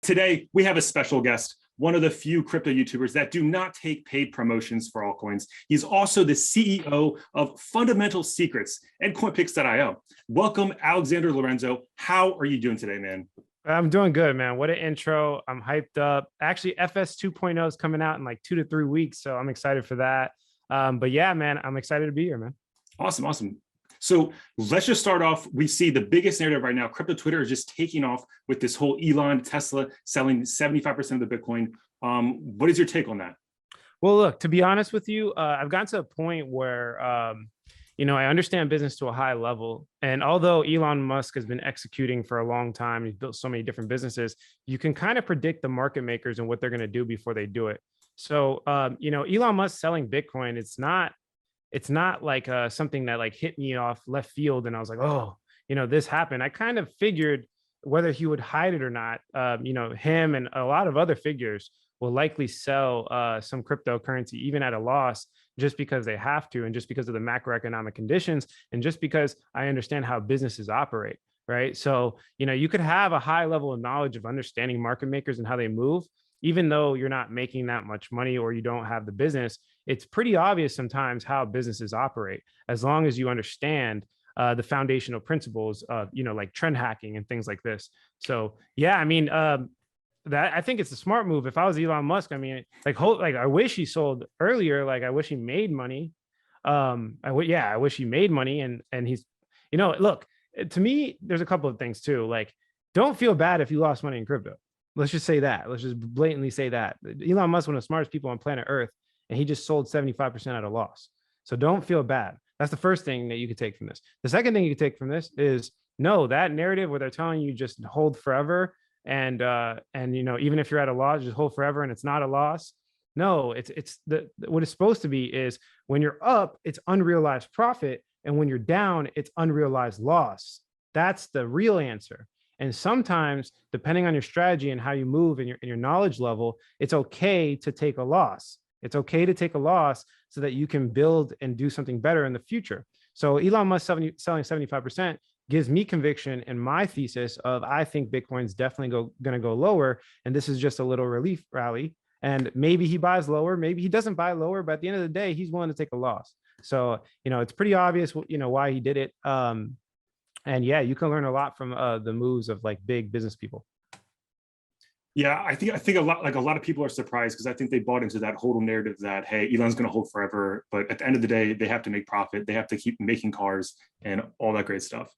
Today, we have a special guest, one of the few crypto YouTubers that do not take paid promotions for altcoins. He's also the CEO of Fundamental Secrets and CoinPicks.io. Welcome, Alexander Lorenzo. How are you doing today, man? I'm doing good, man. What an intro. I'm hyped up. Actually, FS 2.0 is coming out in like 2 to 3 weeks, so I'm excited for that. But yeah, man, I'm excited to be here, man. Awesome. So let's just start off. We see the biggest narrative right now. Crypto Twitter is just taking off with this whole Elon, Tesla selling 75% of the Bitcoin. What is your take on that? Well, look, to be honest with you, I've gotten to a point where, I understand business to a high level. And although Elon Musk has been executing for a long time, he's built so many different businesses, you can kind of predict the market makers and what they're going to do before they do it. So, Elon Musk selling Bitcoin, it's not like something that like hit me off left field. And I was like, oh, this happened. I kind of figured whether he would hide it or not, him and a lot of other figures will likely sell some cryptocurrency, even at a loss, just because they have to, and just because of the macroeconomic conditions, and just because I understand how businesses operate, right? So, you could have a high level of knowledge of understanding market makers and how they move, even though you're not making that much money or you don't have the business. It's pretty obvious sometimes how businesses operate, as long as you understand the foundational principles of, like trend hacking and things like this. So, yeah, I mean, that I think it's a smart move. If I was Elon Musk, I mean, I wish he sold earlier. Like, I wish he made money. I wish he made money, and he's, look, to me, there's a couple of things too. Like, don't feel bad if you lost money in crypto. Let's just say that. Let's just blatantly say that. Elon Musk, one of the smartest people on planet Earth, and he just sold 75% at a loss. So don't feel bad. That's the first thing that you could take from this. The second thing you could take from this is, no, that narrative where they're telling you just hold forever, and even if you're at a loss, just hold forever and it's not a loss. No, it's what it's supposed to be is, when you're up, it's unrealized profit, and when you're down, it's unrealized loss. That's the real answer. And sometimes, depending on your strategy and how you move and your knowledge level, it's okay to take a loss. It's okay to take a loss so that you can build and do something better in the future. So Elon Musk selling 75% gives me conviction in my thesis of, I think Bitcoin's definitely going to go lower. And this is just a little relief rally. And maybe he buys lower, maybe he doesn't buy lower, but at the end of the day, he's willing to take a loss. So, it's pretty obvious, why he did it. And yeah, you can learn a lot from the moves of like big business people. Yeah, I think a lot of people are surprised, because I think they bought into that whole narrative that, hey, Elon's going to hold forever, but at the end of the day, they have to make profit. They have to keep making cars and all that great stuff.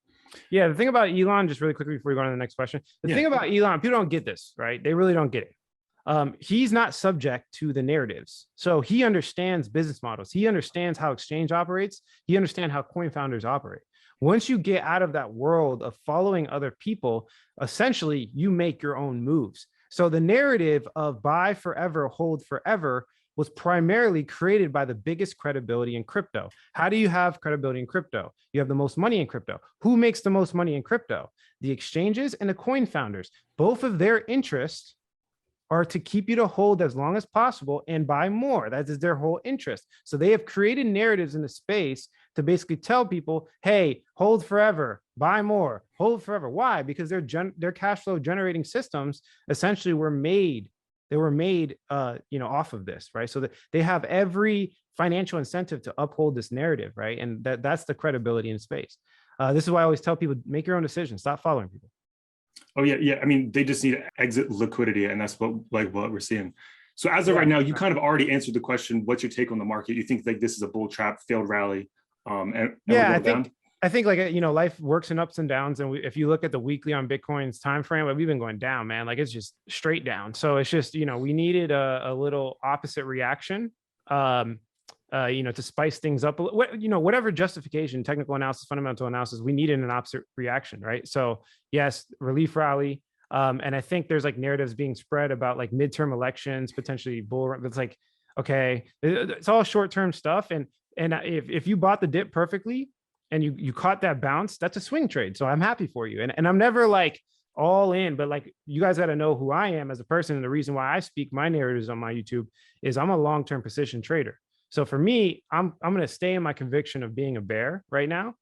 Yeah, the thing about Elon, just really quickly before we go on to the next question, the thing about Elon, people don't get this, right? They really don't get it. He's not subject to the narratives. So he understands business models. He understands how exchange operates. He understands how coin founders operate. Once you get out of that world of following other people, essentially you make your own moves. So the narrative of buy forever, hold forever was primarily created by the biggest credibility in crypto. How do you have credibility in crypto? You have the most money in crypto. Who makes the most money in crypto? The exchanges and the coin founders. Both of their interests are to keep you to hold as long as possible and buy more. That is their whole interest. So they have created narratives in the space to basically tell people, hey, hold forever, buy more, hold forever. Why? Because their cash flow generating systems essentially were made off of this, right? So that they have every financial incentive to uphold this narrative, right? And that's the credibility in space. This is why I always tell people, make your own decisions, stop following people. Oh yeah. I mean, they just need to exit liquidity, and that's what we're seeing. So as of right now, you kind of already answered the question. What's your take on the market? You think like this is a bull trap, failed rally? I think life works in ups and downs, and if you look at the weekly on Bitcoin's time frame, we've been going down, man. Like, it's just straight down. So it's just, we needed a little opposite reaction. To spice things up, whatever justification, technical analysis, fundamental analysis, we needed an opposite reaction, right? So yes, relief rally. And I think there's like narratives being spread about like midterm elections, potentially bull run. It's like, okay, it's all short-term stuff. And if you bought the dip perfectly and you caught that bounce, that's a swing trade. So I'm happy for you. And I'm never like all in, but like, you guys got to know who I am as a person. And the reason why I speak my narratives on my YouTube is I'm a long-term position trader. So for me, I'm going to stay in my conviction of being a bear right now.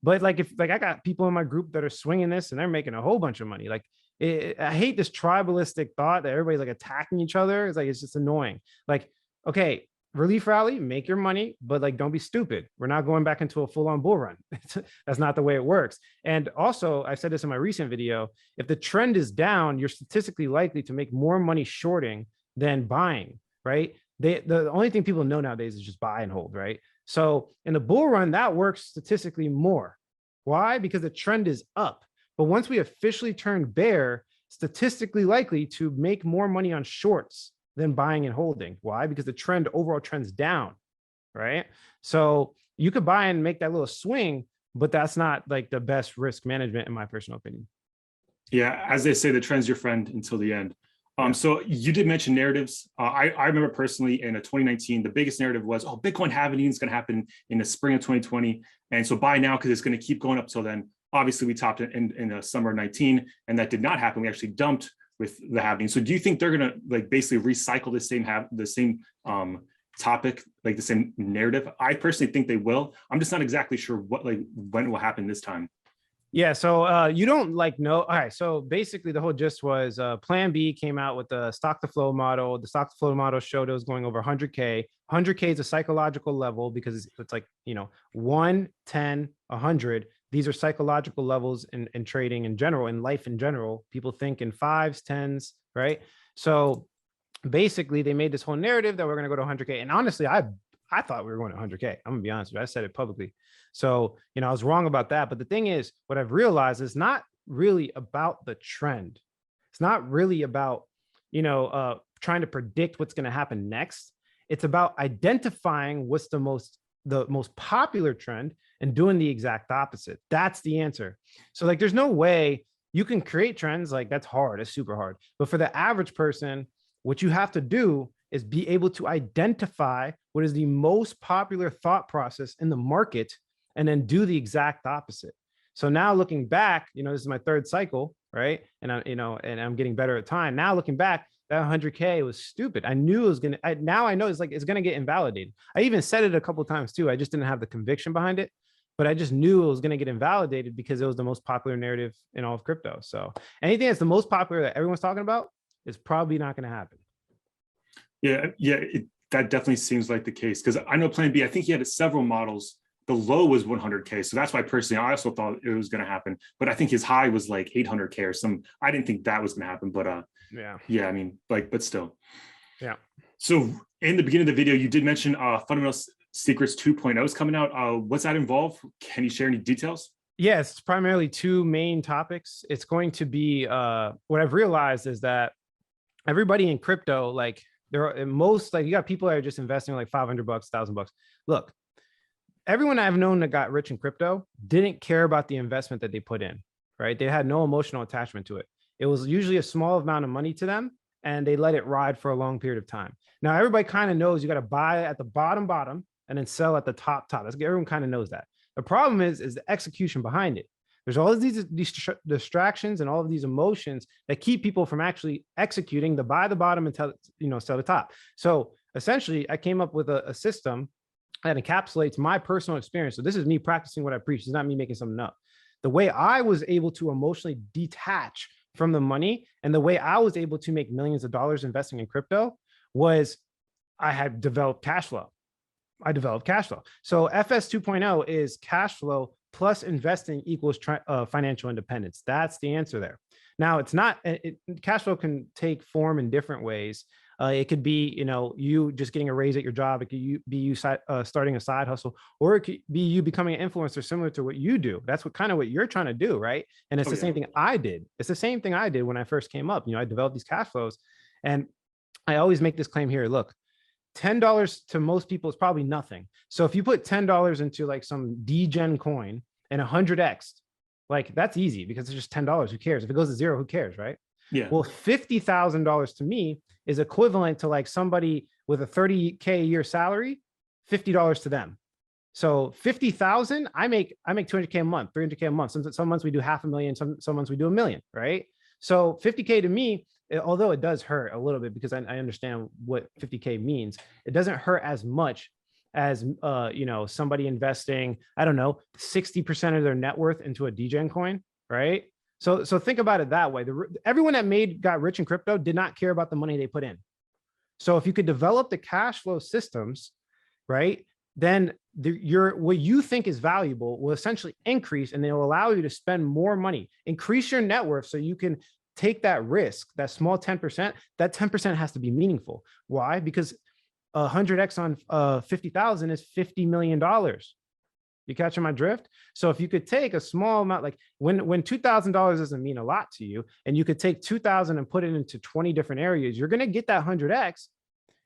But like, if like I got people in my group that are swinging this and they're making a whole bunch of money, like I hate this tribalistic thought that everybody's like attacking each other. It's like, it's just annoying. Like, okay, relief rally, make your money, but like, don't be stupid. We're not going back into a full-on bull run. That's not the way it works. And also, I said this in my recent video, if the trend is down, you're statistically likely to make more money shorting than buying, right? The only thing people know nowadays is just buy and hold, right? So in the bull run, that works statistically more. Why? Because the trend is up. But once we officially turn bear, statistically likely to make more money on shorts than buying and holding. Why? Because the overall trend's down, right? So you could buy and make that little swing, but that's not like the best risk management in my personal opinion. Yeah, as they say, the trend's your friend until the end. So you did mention narratives. I remember personally in 2019, the biggest narrative was, oh, Bitcoin halving is going to happen in the spring of 2020. And so buy now because it's going to keep going up till then. Obviously, we topped it in the summer of 19, and that did not happen. We actually dumped with the halving. So do you think they're going to like basically recycle the same topic, like the same narrative? I personally think they will. I'm just not exactly sure when it will happen this time. Yeah, so you don't like know. All right, so basically the whole gist was Plan B came out with the stock to flow model. The stock to flow model showed it was going over 100K. 100K is a psychological level because it's like, 1, 10, 100. These are psychological levels in trading in general, in life in general. People think in 5s, 10s, right? So basically they made this whole narrative that we're going to go to 100K. And honestly, I thought we were going to 100K. I'm gonna be honest with you. I said it publicly. So, I was wrong about that. But the thing is, what I've realized is not really about the trend. It's not really about, trying to predict what's going to happen next. It's about identifying what's the most popular trend and doing the exact opposite. That's the answer. So like, there's no way you can create trends. Like that's hard. It's super hard. But for the average person, what you have to do is be able to identify what is the most popular thought process in the market and then do the exact opposite. So now looking back, this is my third cycle, right? And I'm getting better at time. Now looking back, that 100K was stupid. I knew it was going to, now I know it's going to get invalidated. I even said it a couple of times too. I just didn't have the conviction behind it, but I just knew it was going to get invalidated because it was the most popular narrative in all of crypto. So anything that's the most popular that everyone's talking about is probably not going to happen. Yeah, that definitely seems like the case because I know Plan B, I think he had several models. The low was 100K. So that's why personally, I also thought it was going to happen. But I think his high was like 800K or some. I didn't think that was going to happen. But yeah, I mean, but still. Yeah. So in the beginning of the video, you did mention Fundamental Secrets 2.0 is coming out. What's that involve? Can you share any details? Yes, it's primarily two main topics. It's going to be what I've realized is that everybody in crypto, like there are you got people that are just investing like $500, $1,000. Look, everyone I've known that got rich in crypto didn't care about the investment that they put in, right? They had no emotional attachment to it. It was usually a small amount of money to them and they let it ride for a long period of time. Now, everybody kind of knows you got to buy at the bottom and then sell at the top. Everyone kind of knows that. The problem is the execution behind it. There's all of these distractions and all of these emotions that keep people from actually executing the buy the bottom and sell the top. So essentially, I came up with a system that encapsulates my personal experience. So this is me practicing what I preach. It's not me making something up. The way I was able to emotionally detach from the money and the way I was able to make millions of dollars investing in crypto was I had developed cash flow. So FS 2.0 is cash flow plus investing equals financial independence. That's the answer there. Now, it's not, cash flow can take form in different ways. It could be, you just getting a raise at your job. It could be you starting a side hustle, or it could be you becoming an influencer similar to what you do. That's what you're trying to do, right? And it's the same thing I did. It's the same thing I did when I first came up. I developed these cash flows, and I always make this claim here. Look, $10 to most people is probably nothing. So if you put $10 into like some degen coin and 100x, like that's easy because it's just $10. Who cares? If it goes to zero, who cares, right? Yeah. Well, $50,000 to me is equivalent to like somebody with a 30K a year salary, $50 to them. So 50,000, I make 200K a month, 300K a month. Some months we do $500,000, some months we do $1 million, right? So 50K to me, although it does hurt a little bit because I understand what 50K means, it doesn't hurt as much as somebody investing, I don't know, 60% of their net worth into a degen coin, right? So think about it that way. Everyone that got rich in crypto did not care about the money they put in. So if you could develop the cash flow systems, right, then what you think is valuable will essentially increase, and it will allow you to spend more money, increase your net worth, so you can take that risk, that small 10%. That 10% has to be meaningful. Why? Because 100x on 50,000 is $50 million. You catching my drift? So if you could take a small amount, like when $2,000 doesn't mean a lot to you, and you could take 2,000 and put it into 20 different areas, you're going to get that 100x,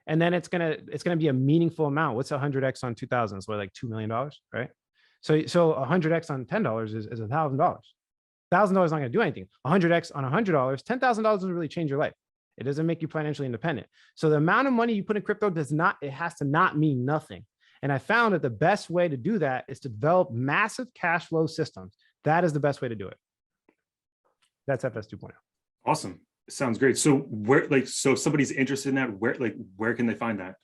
and then it's gonna be a meaningful amount. What's 100x on 2,000? So like $2 million, right? So 100x on $10 is $1,000. $1,000 not going to do anything. 100x on $100, $10,000 doesn't really change your life. It doesn't make you financially independent. So the amount of money you put in crypto it has to not mean nothing. And I found that the best way to do that is to develop massive cash flow systems. That is the best way to do it. That's FS 2.0. Awesome. Sounds great. So so if somebody's interested in that, where can they find that?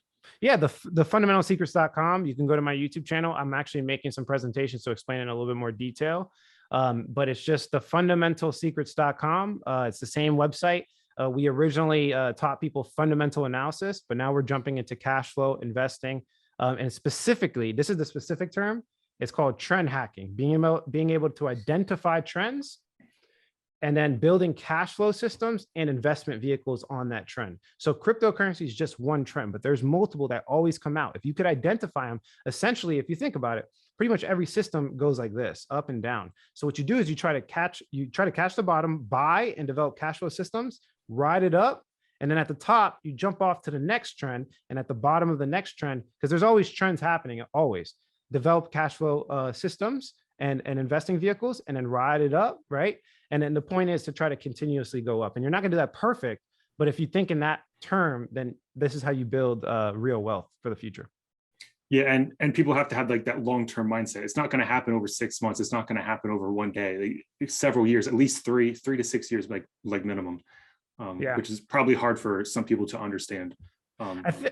Yeah, the fundamentalsecrets.com. You can go to my YouTube channel. I'm actually making some presentations to explain it in a little bit more detail. But it's just the fundamentalsecrets.com. It's the same website. We originally taught people fundamental analysis, but now we're jumping into cash flow investing. And specifically, this is the specific term. It's called trend hacking, being able to identify trends and then building cash flow systems and investment vehicles on that trend. So cryptocurrency is just one trend, but there's multiple that always come out. If you could identify them, essentially, if you think about it, pretty much every system goes like this, up and down. So what you do is you try to catch the bottom, buy and develop cash flow systems, ride it up. And then at the top, you jump off to the next trend. And at the bottom of the next trend, because there's always trends happening, always develop cash flow systems and investing vehicles, and then ride it up, right? And then the point is to try to continuously go up. And you're not going to do that perfect, but if you think in that term, then this is how you build real wealth for the future. Yeah, and people have to have like that long-term mindset. It's not going to happen over 6 months. It's not going to happen over one day. Like, several years, at least three to 6 years, like minimum. Which is probably hard for some people to understand.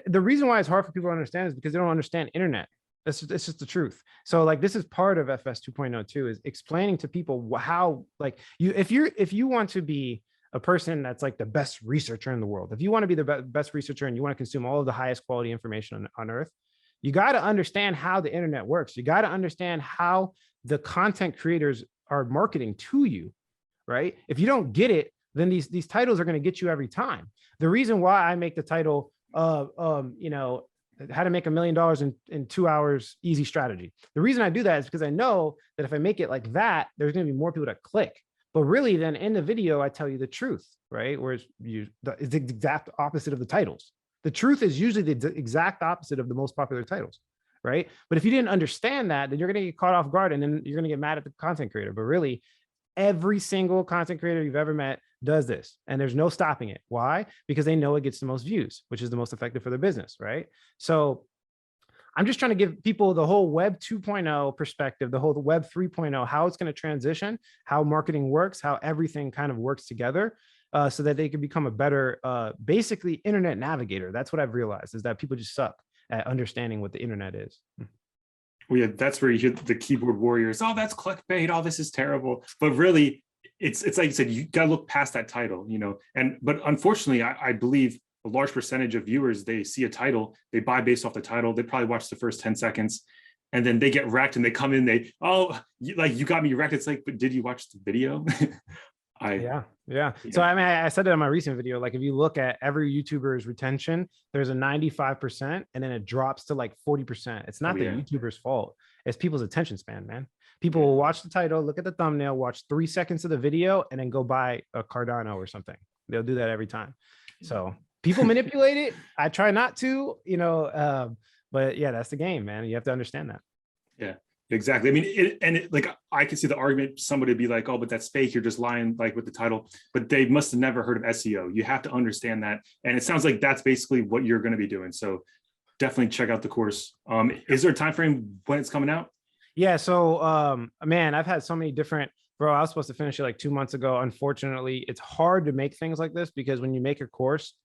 The reason why it's hard for people to understand is because they don't understand internet. It's just the truth. So like this is part of FS 2.0 too, is explaining to people how, like, if you want to be a person that's like the best researcher in the world, if you want to be the best researcher and you want to consume all of the highest quality information on earth, you got to understand how the internet works. You got to understand how the content creators are marketing to you, right? If you don't get it, then these titles are going to get you every time. The reason why I make the title, how to make $1 million in 2 hours, easy strategy. The reason I do that is because I know that if I make it like that, there's going to be more people that click. But really, then in the video, I tell you the truth, right? Whereas it's the exact opposite of the titles. The truth is usually the exact opposite of the most popular titles, right? But if you didn't understand that, then you're going to get caught off guard, and then you're going to get mad at the content creator. But really, every single content creator you've ever met does this, and there's no stopping it. Why? Because they know it gets the most views, which is the most effective for their business, right? So I'm just trying to give people the whole Web 2.0 perspective, the whole Web 3.0, how it's going to transition, how marketing works, how everything kind of works together, so that they can become a better, basically, internet navigator. That's what I've realized, is that people just suck at understanding what the internet is. Well, yeah, that's where you hear the keyboard warriors. Oh, that's clickbait. Oh, this is terrible. But really, it's like you said, you got to look past that title, but unfortunately, I believe a large percentage of viewers, they see a title, they buy based off the title. They probably watch the first 10 seconds and then they get wrecked, and they come in, you got me wrecked. It's like, but did you watch the video? Yeah. So I mean, I said it in my recent video, like if you look at every YouTuber's retention, there's a 95% and then it drops to like 40%. It's not the YouTuber's fault. It's people's attention span, man. People will watch the title, look at the thumbnail, watch 3 seconds of the video, and then go buy a Cardano or something. They'll do that every time. So people manipulate it. I try not to, but yeah, that's the game, man. You have to understand that. Yeah. Exactly. I mean, like, I can see the argument, somebody would be like, oh, but that's fake. You're just lying, like, with the title, but they must have never heard of SEO. You have to understand that. And it sounds like that's basically what you're going to be doing. So definitely check out the course. Is there a time frame when it's coming out? Yeah. So, man, I've had so many different, I was supposed to finish it like 2 months ago. Unfortunately, it's hard to make things like this, because when you make a course,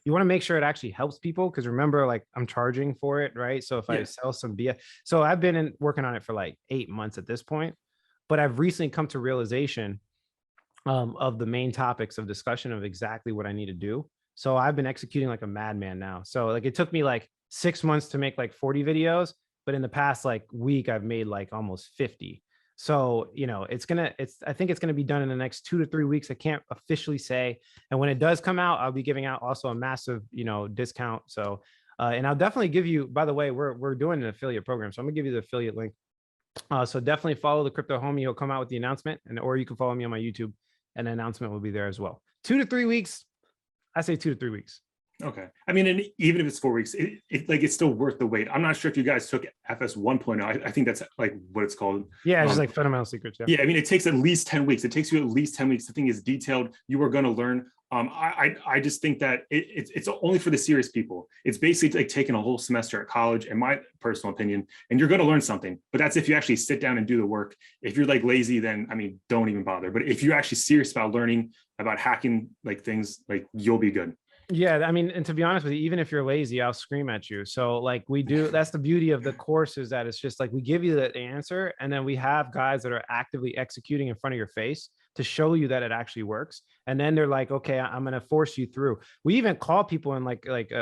you want to make sure it actually helps people. Because remember, like, I'm charging for it, right? So if I sell some BS, so I've been working on it for like 8 months at this point, but I've recently come to realization of the main topics of discussion of exactly what I need to do. So I've been executing like a madman now. So like it took me like 6 months to make like 40 videos, but in the past like week, I've made like almost 50. So, you know, I think it's going to be done in the next 2 to 3 weeks. I can't officially say. And when it does come out, I'll be giving out also a massive, you know, discount. So, and I'll definitely give you, by the way, we're doing an affiliate program. So I'm gonna give you the affiliate link. So definitely follow the crypto homie. He'll come out with the announcement, or you can follow me on my YouTube, and the announcement will be there as well. 2 to 3 weeks. I say 2 to 3 weeks. Okay. I mean, and even if it's 4 weeks, it's still worth the wait. I'm not sure if you guys took FS 1.0. I think that's like what it's called. Yeah, it's just like fundamental secrets. Yeah. Yeah. I mean, it takes at least 10 weeks. It takes you at least 10 weeks. The thing is detailed. You are going to learn. I just think that it's only for the serious people. It's basically like taking a whole semester at college, in my personal opinion, and you're going to learn something. But that's if you actually sit down and do the work. If you're like lazy, then I mean, don't even bother. But if you're actually serious about learning about hacking like things, like you'll be good. Yeah, I mean, and to be honest with you, even if you're lazy, I'll scream at you. So like we do, that's the beauty of the course, is that it's just like we give you the answer, and then we have guys that are actively executing in front of your face to show you that it actually works. And then they're like, okay, I'm going to force you through. We even call people and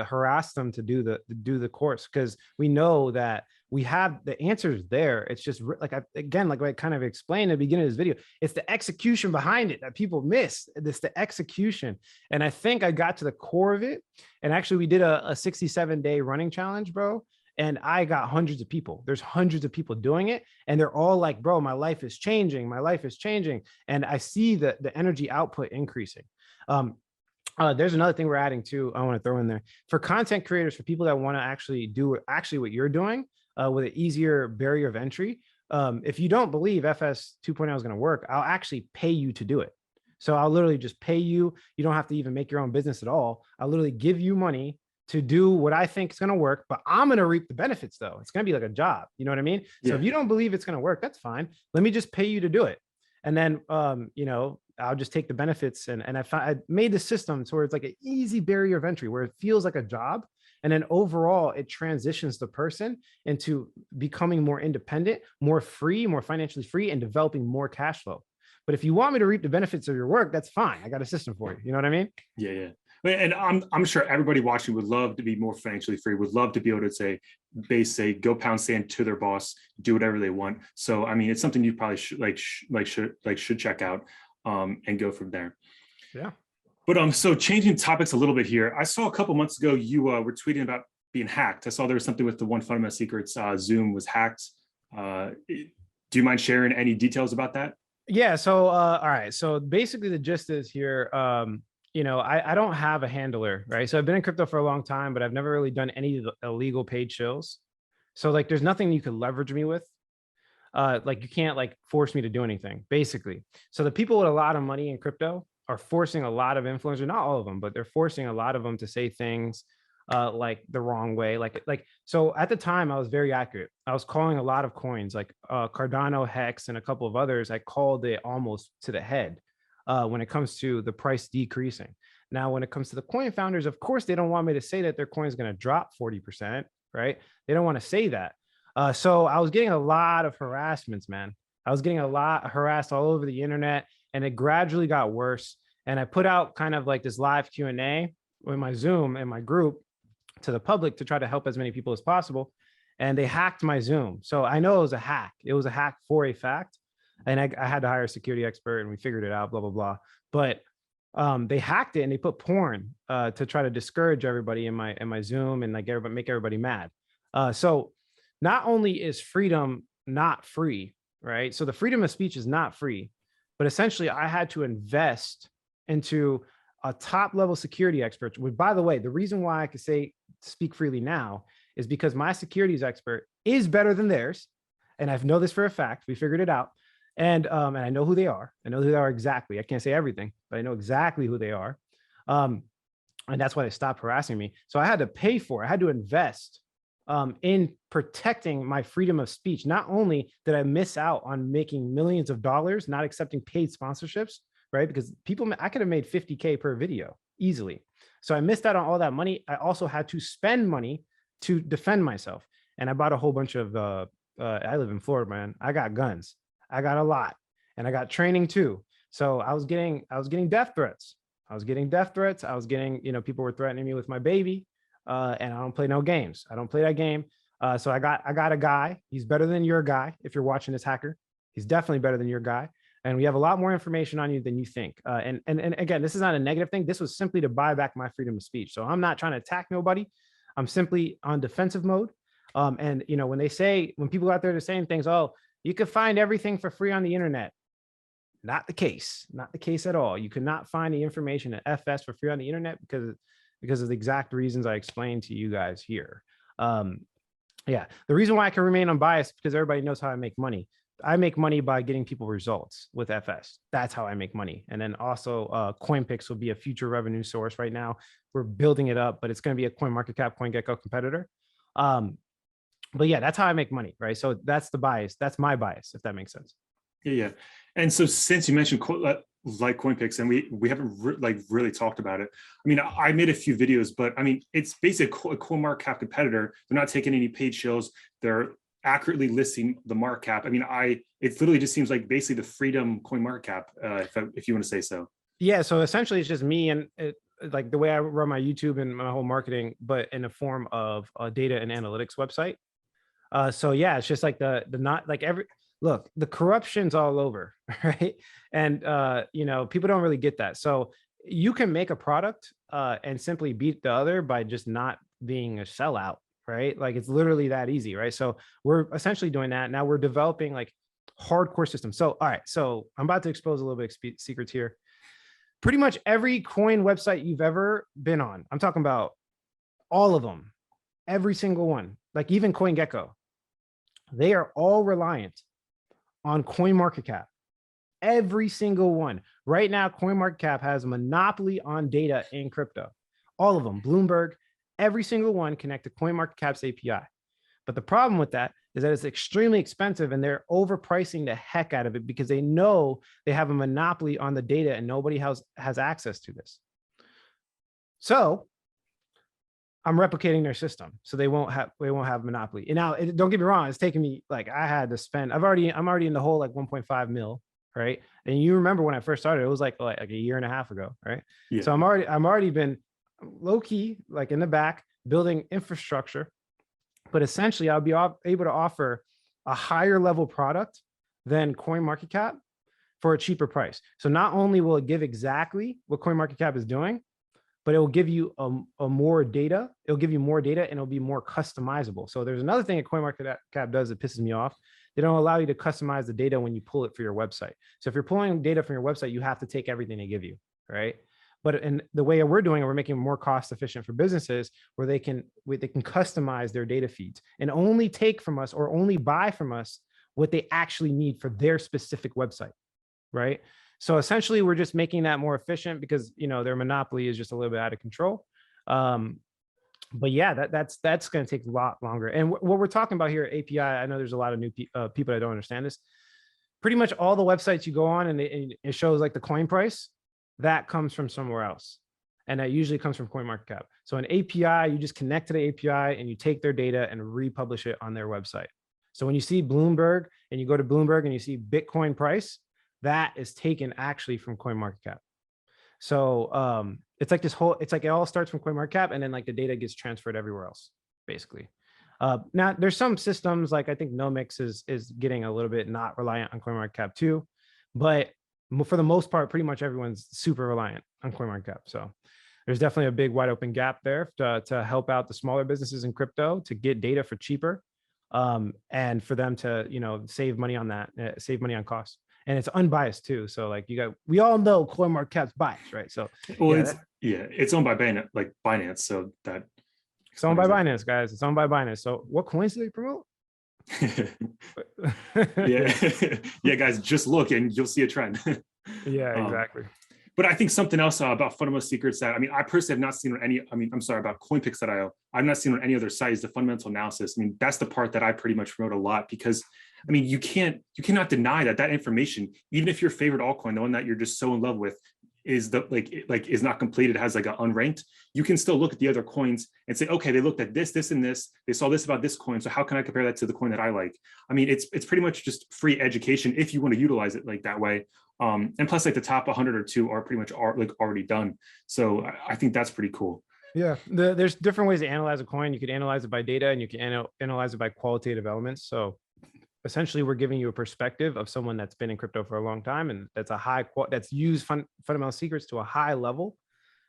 harass them to do the course, because we know that we have the answers there. It's just like, like I kind of explained at the beginning of this video, it's the execution behind it that people miss. It's the execution. And I think I got to the core of it. And actually we did a 67-day running challenge, bro. And I got hundreds of people. There's hundreds of people doing it. And they're all like, bro, my life is changing. My life is changing. And I see the energy output increasing. There's another thing we're adding too. I want to throw in there for content creators, for people that want to actually do what you're doing with an easier barrier of entry. If you don't believe FS 2.0 is going to work, I'll actually pay you to do it. So I'll literally just pay you. You don't have to even make your own business at all. I'll literally give you money to do what I think is going to work, but I'm going to reap the benefits though. It's going to be like a job. You know what I mean? Yeah. So if you don't believe it's going to work, that's fine. Let me just pay you to do it. And then, you know, I'll just take the benefits. And I made the system to where it's like an easy barrier of entry, where it feels like a job. And then overall, it transitions the person into becoming more independent, more free, more financially free, and developing more cash flow. But if you want me to reap the benefits of your work, that's fine. I got a system for you. You know what I mean? Yeah, yeah. And I'm sure everybody watching would love to be more financially free, would love to be able to say, go pound sand to their boss, do whatever they want. So, I mean, it's something you probably should check out and go from there. Yeah. But so changing topics a little bit here, I saw a couple months ago you were tweeting about being hacked. I saw there was something with the one fundamental secrets, Zoom was hacked. Do you mind sharing any details about that? Yeah. So, all right. So basically the gist is here, you know, I don't have a handler, right? So I've been in crypto for a long time, but I've never really done any illegal paid shills. So like, there's nothing you could leverage me with. Like you can't like force me to do anything, basically. So the people with a lot of money in crypto are forcing a lot of influencers, not all of them, but they're forcing a lot of them to say things like the wrong way. So at the time I was very accurate. I was calling a lot of coins like Cardano, Hex, and a couple of others. I called it almost to the head. When it comes to the price decreasing. Now, when it comes to the coin founders, of course, they don't want me to say that their coin is going to drop 40%, right? They don't want to say that. So I was getting a lot of harassments, man. I was getting a lot harassed all over the internet, and it gradually got worse. And I put out kind of like this live Q&A with my Zoom and my group to the public to try to help as many people as possible. And they hacked my Zoom. So I know it was a hack. It was a hack for a fact. And I had to hire a security expert, and we figured it out, blah, blah, blah. But they hacked it, and they put porn to try to discourage everybody in my Zoom and like make everybody mad. So not only is freedom not free, right? So the freedom of speech is not free, but essentially I had to invest into a top level security expert. Which, by the way, the reason why I could speak freely now is because my securities expert is better than theirs. And I know this for a fact. We figured it out. And I know who they are. I know who they are exactly. I can't say everything, but I know exactly who they are. And that's why they stopped harassing me. So I had to pay for it. I had to invest in protecting my freedom of speech. Not only did I miss out on making millions of dollars, not accepting paid sponsorships, right? Because I could have made 50K per video easily. So I missed out on all that money. I also had to spend money to defend myself. And I bought a whole bunch of, I live in Florida, man. I got guns. I got a lot, and I got training too. So I was getting death threats. I was getting, people were threatening me with my baby. And I don't play no games. I don't play that game. So I got a guy. He's better than your guy. If you're watching this, hacker, he's definitely better than your guy. And we have a lot more information on you than you think. And again, this is not a negative thing. This was simply to buy back my freedom of speech. So I'm not trying to attack nobody. I'm simply on defensive mode. And when people out there are saying things, oh, you could find everything for free on the internet. Not the case. Not the case at all. You cannot find the information at FS for free on the internet because of the exact reasons I explained to you guys here. Yeah, the reason why I can remain unbiased because everybody knows how I make money. I make money by getting people results with FS. That's how I make money. And then also CoinPicks will be a future revenue source. Right now, we're building it up, but it's going to be a CoinMarketCap, CoinGecko competitor. But yeah, that's how I make money, right? So that's the bias. That's my bias, if that makes sense. Yeah. And so since you mentioned like CoinPicks, and we haven't really talked about it. I mean, I made a few videos, but I mean, it's basically a CoinMarketCap competitor. They're not taking any paid shows. They're accurately listing the market cap. I mean, it literally just seems like basically the freedom CoinMarketCap, if you want to say so. Yeah. So essentially, it's just me and like the way I run my YouTube and my whole marketing, but in the form of a data and analytics website. So yeah, it's just like look, the corruption's all over, right? And people don't really get that. So you can make a product and simply beat the other by just not being a sellout, right? Like it's literally that easy, right? So we're essentially doing that. Now we're developing like hardcore systems. So, all right, so I'm about to expose a little bit of secrets here. Pretty much every coin website you've ever been on, I'm talking about all of them, every single one, like even CoinGecko, they are all reliant on CoinMarketCap. Every single one. Right now, CoinMarketCap has a monopoly on data in crypto. All of them, Bloomberg, every single one connect to CoinMarketCap's API. But the problem with that is that it's extremely expensive and they're overpricing the heck out of it because they know they have a monopoly on the data and nobody else has access to this. So I'm replicating their system so they won't have monopoly. And now don't get me wrong, it's taking me like I had to spend, I'm already in the hole like 1.5 mil, right? And you remember when I first started, it was like a year and a half ago, right? Yeah. So I'm already been low key, like in the back, building infrastructure, but essentially I'll be able to offer a higher level product than CoinMarketCap for a cheaper price. So not only will it give exactly what CoinMarketCap is doing, but it will give you more data. It'll give you more data and it'll be more customizable. So there's another thing that CoinMarketCap does that pisses me off. They don't allow you to customize the data when you pull it for your website. So if you're pulling data from your website, you have to take everything they give you, right? But in the way we're doing it, we're making it more cost efficient for businesses where they can customize their data feeds and only take from us or only buy from us what they actually need for their specific website, right? So essentially, we're just making that more efficient because their monopoly is just a little bit out of control. But yeah, that's going to take a lot longer. And what we're talking about here, API, I know there's a lot of new people that don't understand this. Pretty much all the websites you go on and it shows like the coin price, that comes from somewhere else. And that usually comes from CoinMarketCap. So an API, you just connect to the API and you take their data and republish it on their website. So when you see Bloomberg and you go to Bloomberg and you see Bitcoin price, that is taken actually from CoinMarketCap. So it's like it all starts from CoinMarketCap and then like the data gets transferred everywhere else, basically. Now there's some systems like I think Nomics is getting a little bit not reliant on CoinMarketCap too, but for the most part, pretty much everyone's super reliant on CoinMarketCap. So there's definitely a big wide open gap there to help out the smaller businesses in crypto to get data for cheaper and for them to save money on that, save money on costs. And it's unbiased too. So like we all know CoinMarketCap's biased, right? So it's owned by Binance. So that it's owned by Binance, guys. It's owned by Binance. So what coins do they promote? yeah, guys, just look and you'll see a trend. Yeah, exactly. But I think something else about fundamental secrets that I personally have not seen on any. About CoinPicks.io, I've not seen on any other site is the fundamental analysis. That's the part that I pretty much promote a lot because you cannot deny that information, even if your favorite altcoin, the one that you're just so in love with, is is not completed, has like an unranked, you can still look at the other coins and say, okay, they looked at this and this, they saw this about this coin, so how can I compare that to the coin that I like? I mean, it's pretty much just free education if you want to utilize it like that way. And plus, like the top 100 or two are pretty much already done. So I think that's pretty cool. Yeah, there's different ways to analyze a coin. You could analyze it by data, and you can analyze it by qualitative elements. So essentially, we're giving you a perspective of someone that's been in crypto for a long time, and that's that's used fundamental secrets to a high level,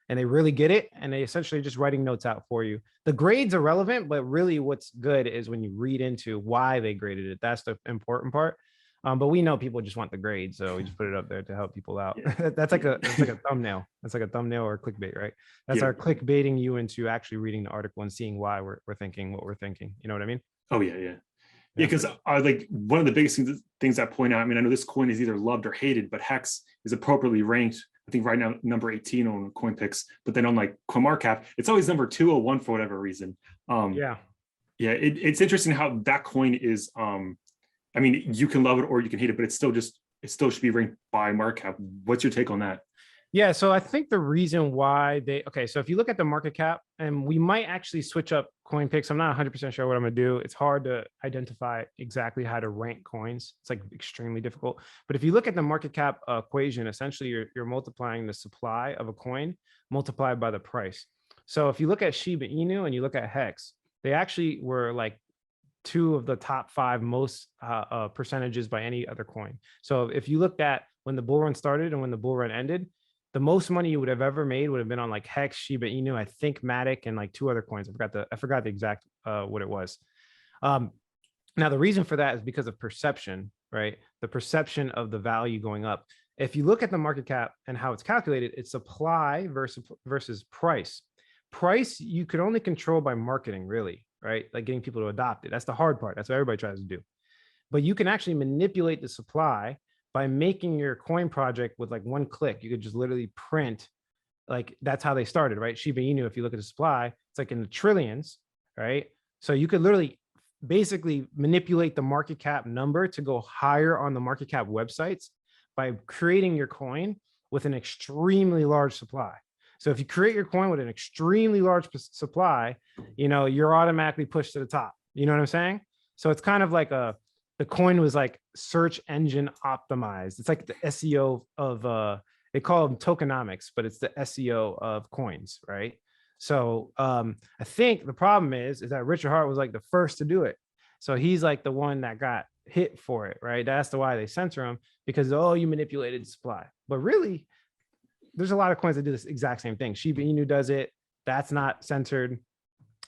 and they really get it, and they essentially just writing notes out for you. The grades are relevant, but really what's good is when you read into why they graded it. That's the important part. But we know people just want the grade, so we just put it up there to help people out. Yeah. That's like a thumbnail. That's like a thumbnail or clickbait, right? That's our clickbaiting you into actually reading the article and seeing why we're thinking what we're thinking. You know what I mean? Oh yeah. Yeah, because like one of the biggest things I point out, I mean, I know this coin is either loved or hated, but Hex is appropriately ranked, I think right now, number 18 on CoinPicks, but then on like CoinMarketCap, it's always number 201 for whatever reason. It's interesting how that coin is, I mean, you can love it or you can hate it, but it still should be ranked by market cap. What's your take on that? Yeah, so I think the reason why so if you look at the market cap, and we might actually switch up CoinPicks. I'm not 100% sure what I'm gonna do. It's hard to identify exactly how to rank coins. It's like extremely difficult. But if you look at the market cap equation, essentially you're multiplying the supply of a coin multiplied by the price. So if you look at Shiba Inu and you look at Hex, they actually were like two of the top 5 most percentages by any other coin. So if you looked at when the bull run started and when the bull run ended, the most money you would have ever made would have been on like Hex, Shiba Inu, I think Matic, and like 2 other coins. I forgot the exact what it was. Now the reason for that is because of perception, right? The perception of the value going up. If you look at the market cap and how it's calculated, it's supply versus price. Price you could only control by marketing, really, right? Like getting people to adopt it. That's the hard part. That's what everybody tries to do. But you can actually manipulate the supply by making your coin project with like one click. You could just literally print, like that's how they started, right? Shiba Inu, if you look at the supply, it's like in the trillions, right? So you could literally basically manipulate the market cap number to go higher on the market cap websites by creating your coin with an extremely large supply. So if you create your coin with an extremely large supply, you're automatically pushed to the top. You know what I'm saying? So it's kind of like the coin was like search engine optimized. It's like the SEO of, they call them tokenomics, but it's the SEO of coins, right? So I think the problem is that Richard Hart was like the first to do it. So he's like the one that got hit for it, right? That's why they censor him, because, oh, you manipulated supply. But really, there's a lot of coins that do this exact same thing. Shiba Inu does it. That's not censored.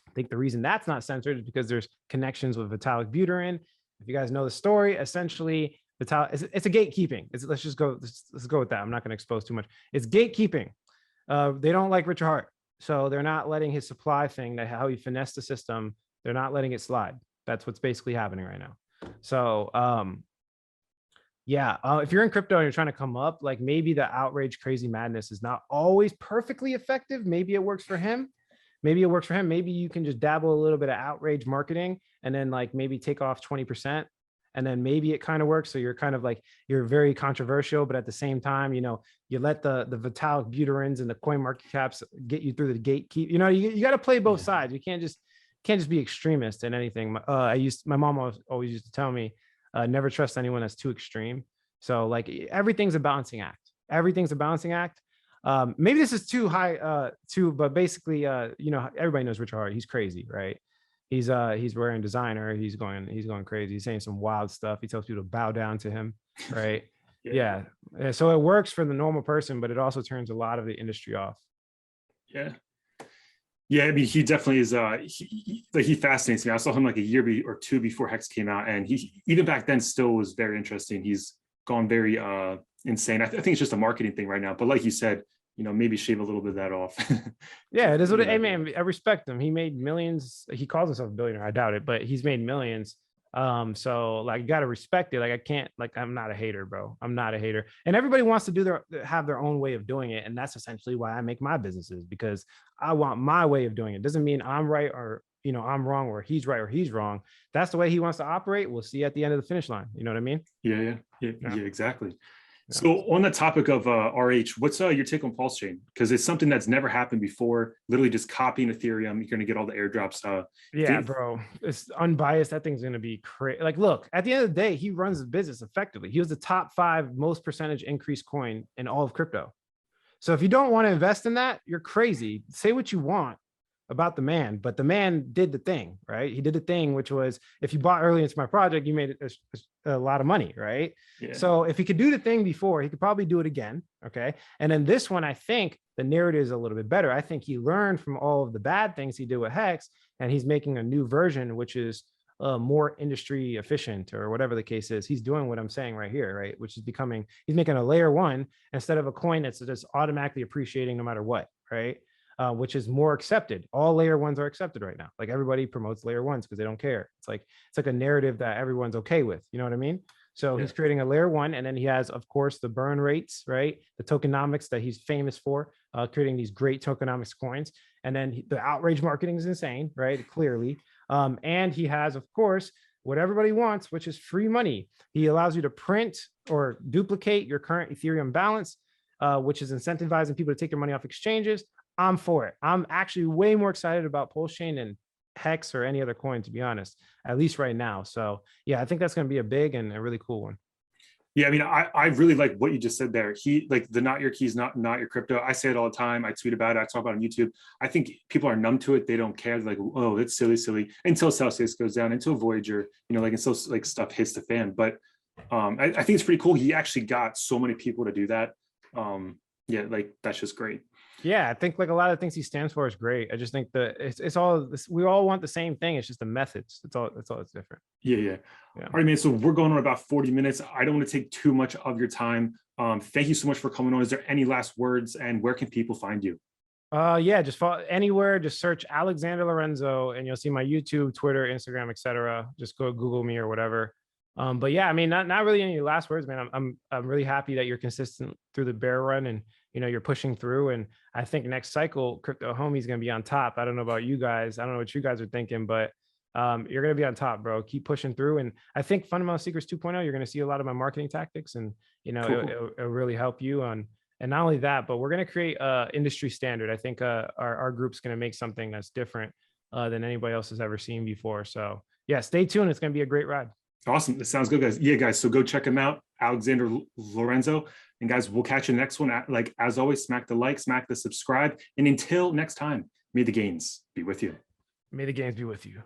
I think the reason that's not censored is because there's connections with Vitalik Buterin. If you guys know the story, essentially, it's a gatekeeping. Let's go with that. I'm not going to expose too much. It's gatekeeping. They don't like Richard Hart, so they're not letting his supply thing, how he finessed the system, they're not letting it slide. That's what's basically happening right now. So if you're in crypto and you're trying to come up, like maybe the outrage, crazy madness is not always perfectly effective. Maybe it works for him. Maybe you can just dabble a little bit of outrage marketing and then like maybe take off 20%. And then maybe it kind of works. So you're kind of like, you're very controversial, but at the same time, you let the Vitalik Buterins and the coin market caps get you through the gatekeep. You got to play both sides. You can't just be extremist in anything. My mom always used to tell me, never trust anyone that's too extreme. So like everything's a balancing act. Maybe this is too high, but basically, everybody knows Richard Hart. He's crazy, right? He's wearing designer. He's going crazy. He's saying some wild stuff. He tells people to bow down to him, right? Yeah. So it works for the normal person, but it also turns a lot of the industry off. Yeah, I mean, he definitely is. He fascinates me. I saw him like a year or two before Hex came out, and he even back then still was very interesting. He's gone very insane. I think it's just a marketing thing right now. But like you said, maybe shave a little bit of that off. Yeah, it is what it. Hey man, I respect him. He made millions. He calls himself a billionaire. I doubt it, but he's made millions. So like you gotta respect it. Like I can't, like I'm not a hater, bro. I'm not a hater. And everybody wants to have their own way of doing it. And that's essentially why I make my businesses, because I want my way of doing it. Doesn't mean I'm right or I'm wrong, or he's right or he's wrong. That's the way he wants to operate. We'll see at the end of the finish line. You know what I mean? Yeah, exactly. So on the topic of RH, what's your take on Pulse Chain? Because it's something that's never happened before. Literally just copying Ethereum, you're going to get all the airdrops. Yeah, bro, it's unbiased. That thing's going to be crazy. Like, look, at the end of the day, he runs the business effectively. He was the top 5 most percentage increase coin in all of crypto. So if you don't want to invest in that, you're crazy. Say what you want about the man, but the man did the thing, right? He did the thing, which was, if you bought early into my project, you made a lot of money, right? Yeah. So if he could do the thing before, he could probably do it again, okay? And then this one, I think the narrative is a little bit better. I think he learned from all of the bad things he did with Hex, and he's making a new version, which is more industry efficient, or whatever the case is. He's doing what I'm saying right here, right? Which is he's making a layer 1 instead of a coin that's just automatically appreciating no matter what, right? Which is more accepted. All layer 1s are accepted right now. Like, everybody promotes layer 1s because they don't care. It's like a narrative that everyone's okay with. You know what I mean? So he's creating a layer 1, and then he has, of course, the burn rates, right? The tokenomics that he's famous for, creating these great tokenomics coins. And then the outrage marketing is insane, right? Clearly. And he has, of course, what everybody wants, which is free money. He allows you to print or duplicate your current Ethereum balance, which is incentivizing people to take their money off exchanges. I'm for it. I'm actually way more excited about Pulse Chain than Hex or any other coin, to be honest, at least right now. So yeah, I think that's going to be a big and a really cool one. Yeah, I mean, I really like what you just said there. He, like, the not your keys, not your crypto. I say it all the time. I tweet about it. I talk about it on YouTube. I think people are numb to it. They don't care. They're like, oh, it's silly, until Celsius goes down, until Voyager, like, until like stuff hits the fan. But I think it's pretty cool. He actually got so many people to do that. Yeah, like, that's just great. Yeah, I think, like, a lot of things he stands for is great. I just think that it's all this, we all want the same thing. It's just the methods. That's all it's different. Yeah. All right, man. So we're going on about 40 minutes. I don't want to take too much of your time. Thank you so much for coming on. Is there any last words, and where can people find you? Yeah, just follow anywhere. Just search Alexander Lorenzo, and you'll see my YouTube, Twitter, Instagram, etc. Just go Google me or whatever. But yeah, I mean, not really any last words, man. I'm really happy that you're consistent through the bear run, and you're pushing through. And I think next cycle, Crypto Homie's gonna be on top. I don't know about you guys. I don't know what you guys are thinking, but you're gonna be on top, bro. Keep pushing through. And I think Fundamental Secrets 2.0, you're gonna see a lot of my marketing tactics, and cool. It'll really help you on. And not only that, but we're gonna create industry standard. I think our group's gonna make something that's different than anybody else has ever seen before. So yeah, stay tuned. It's gonna be a great ride. Awesome. That sounds good, guys. Yeah, guys. So go check him out, Alexander Lorenzo. And guys, we'll catch you next one. Like, as always, smack the like, smack the subscribe. And until next time, may the gains be with you. May the gains be with you.